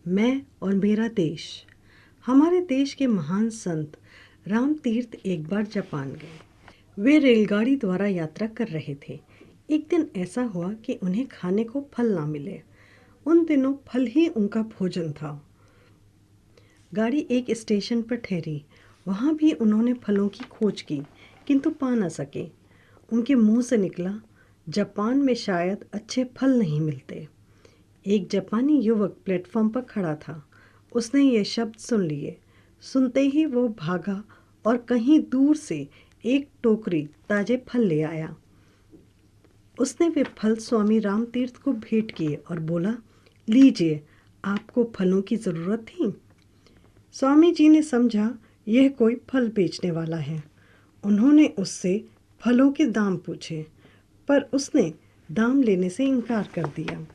मैं और मेरा देश। हमारे देश के महान संत राम तीर्थ एक बार जापान गए। वे रेलगाड़ी द्वारा यात्रा कर रहे थे। एक दिन ऐसा हुआ कि उन्हें खाने को फल ना मिले। उन दिनों फल ही उनका भोजन था। गाड़ी एक स्टेशन पर ठहरी। वहाँ भी उन्होंने फलों की खोज की, किंतु पा न सके। उनके मुंह से निकला, जापान में शायद अच्छे फल नहीं मिलते। एक जापानी युवक प्लेटफॉर्म पर खड़ा था। उसने ये शब्द सुन लिए। सुनते ही वो भागा और कहीं दूर से एक टोकरी ताजे फल ले आया। उसने वे फल स्वामी राम तीर्थ को भेंट किए और बोला, लीजिए, आपको फलों की ज़रूरत थी। स्वामी जी ने समझा यह कोई फल बेचने वाला है। उन्होंने उससे फलों के दाम पूछे, पर उसने दाम लेने से इनकार कर दिया।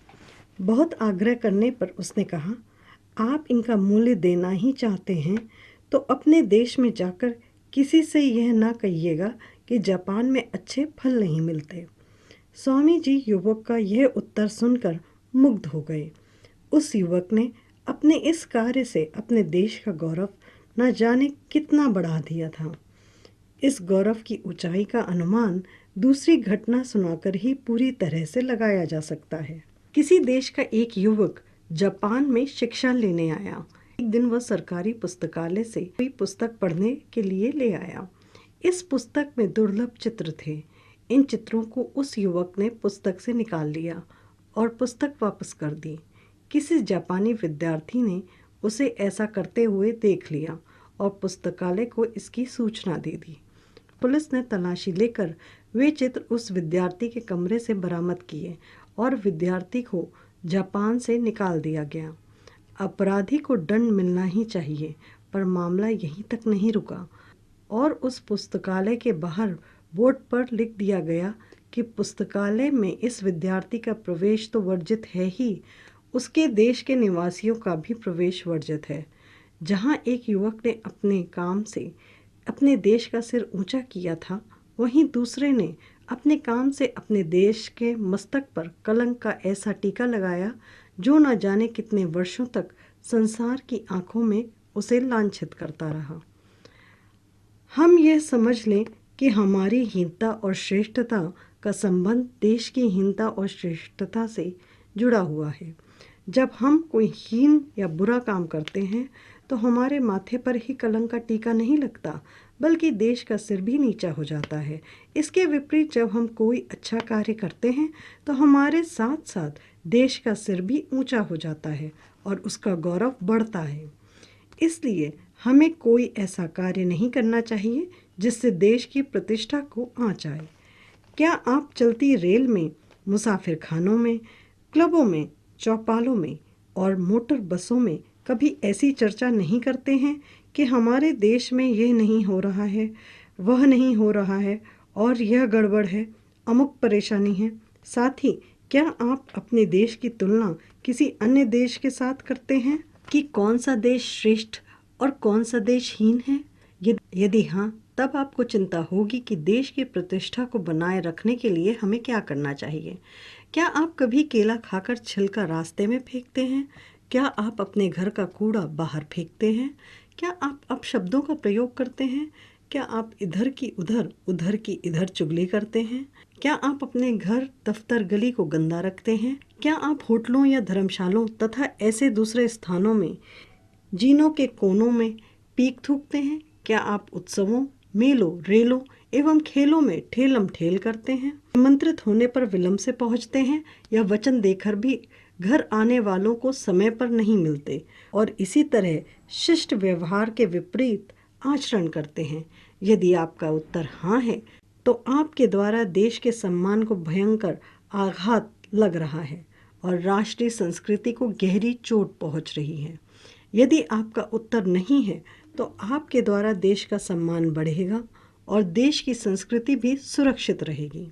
बहुत आग्रह करने पर उसने कहा, आप इनका मूल्य देना ही चाहते हैं तो अपने देश में जाकर किसी से यह ना कहिएगा कि जापान में अच्छे फल नहीं मिलते। स्वामी जी युवक का यह उत्तर सुनकर मुग्ध हो गए। उस युवक ने अपने इस कार्य से अपने देश का गौरव न जाने कितना बढ़ा दिया था। इस गौरव की ऊंचाई का अनुमान दूसरी घटना सुनाकर ही पूरी तरह से लगाया जा सकता है। किसी देश का एक युवक जापान में शिक्षा लेने आया। एक दिन वह सरकारी पुस्तकालय से कोई पुस्तक पढ़ने के लिए ले आया। इस पुस्तक में दुर्लभ चित्र थे। इन चित्रों को उस युवक ने पुस्तक से निकाल लिया और पुस्तक वापस कर दी। किसी जापानी विद्यार्थी ने उसे ऐसा करते हुए देख लिया और पुस्तकालय को इसकी सूचना दे दी। पुलिस ने तलाशी लेकर वे चित्र उस विद्यार्थी के कमरे से बरामद किए और विद्यार्थी को जापान से निकाल दिया गया। अपराधी को दंड मिलना ही चाहिए, पर मामला यहीं तक नहीं रुका और उस पुस्तकालय के बाहर बोर्ड पर लिख दिया गया कि पुस्तकालय में इस विद्यार्थी का प्रवेश तो वर्जित है ही, उसके देश के निवासियों का भी प्रवेश वर्जित है। जहाँ एक युवक ने अपने काम से अपने देश का सिर ऊंचा किया था, वहीं दूसरे ने अपने काम से अपने देश के मस्तक पर कलंक का ऐसा टीका लगाया जो न जाने कितने वर्षों तक संसार की आंखों में उसे लांछित करता रहा। हम यह समझ लें कि हमारी हीनता और श्रेष्ठता का संबंध देश की हीनता और श्रेष्ठता से जुड़ा हुआ है। जब हम कोई हीन या बुरा काम करते हैं तो हमारे माथे पर ही कलंक का टीका नहीं लगता, बल्कि देश का सिर भी नीचा हो जाता है। इसके विपरीत जब हम कोई अच्छा कार्य करते हैं तो हमारे साथ साथ देश का सिर भी ऊंचा हो जाता है और उसका गौरव बढ़ता है। इसलिए हमें कोई ऐसा कार्य नहीं करना चाहिए जिससे देश की प्रतिष्ठा को आँच आए। क्या आप चलती रेल में, मुसाफिर खानों में, क्लबों में, चौपालों में और मोटर बसों में कभी ऐसी चर्चा नहीं करते हैं कि हमारे देश में यह नहीं हो रहा है, वह नहीं हो रहा है और यह गड़बड़ है, अमुक परेशानी है। साथ ही क्या आप अपने देश की तुलना किसी अन्य देश के साथ करते हैं कि कौन सा देश श्रेष्ठ और कौन सा देश हीन है? यदि हाँ, तब आपको चिंता होगी कि देश की प्रतिष्ठा को बनाए रखने के लिए हमें क्या करना चाहिए। क्या आप कभी केला खाकर छिलका रास्ते में फेंकते हैं? क्या आप अपने घर का कूड़ा बाहर फेंकते हैं? क्या आप अपशब्दों का प्रयोग करते हैं? क्या आप इधर की उधर, उधर की इधर चुगली करते हैं? क्या आप अपने घर, दफ्तर, गली को गंदा रखते हैं? क्या आप होटलों या धर्मशालों तथा ऐसे दूसरे स्थानों में, जीनों के कोनों में पीक थूकते हैं? क्या आप उत्सवों, मेलों, रेलों एवं खेलों में ठेलम ठेल करते हैं? आमंत्रित होने पर विलंब से पहुंचते हैं या वचन देकर भी घर आने वालों को समय पर नहीं मिलते और इसी तरह शिष्ट व्यवहार के विपरीत आचरण करते हैं? यदि आपका उत्तर हाँ है तो आपके द्वारा देश के सम्मान को भयंकर आघात लग रहा है और राष्ट्रीय संस्कृति को गहरी चोट पहुंच रही है। यदि आपका उत्तर नहीं है तो आपके द्वारा देश का सम्मान बढ़ेगा और देश की संस्कृति भी सुरक्षित रहेगी।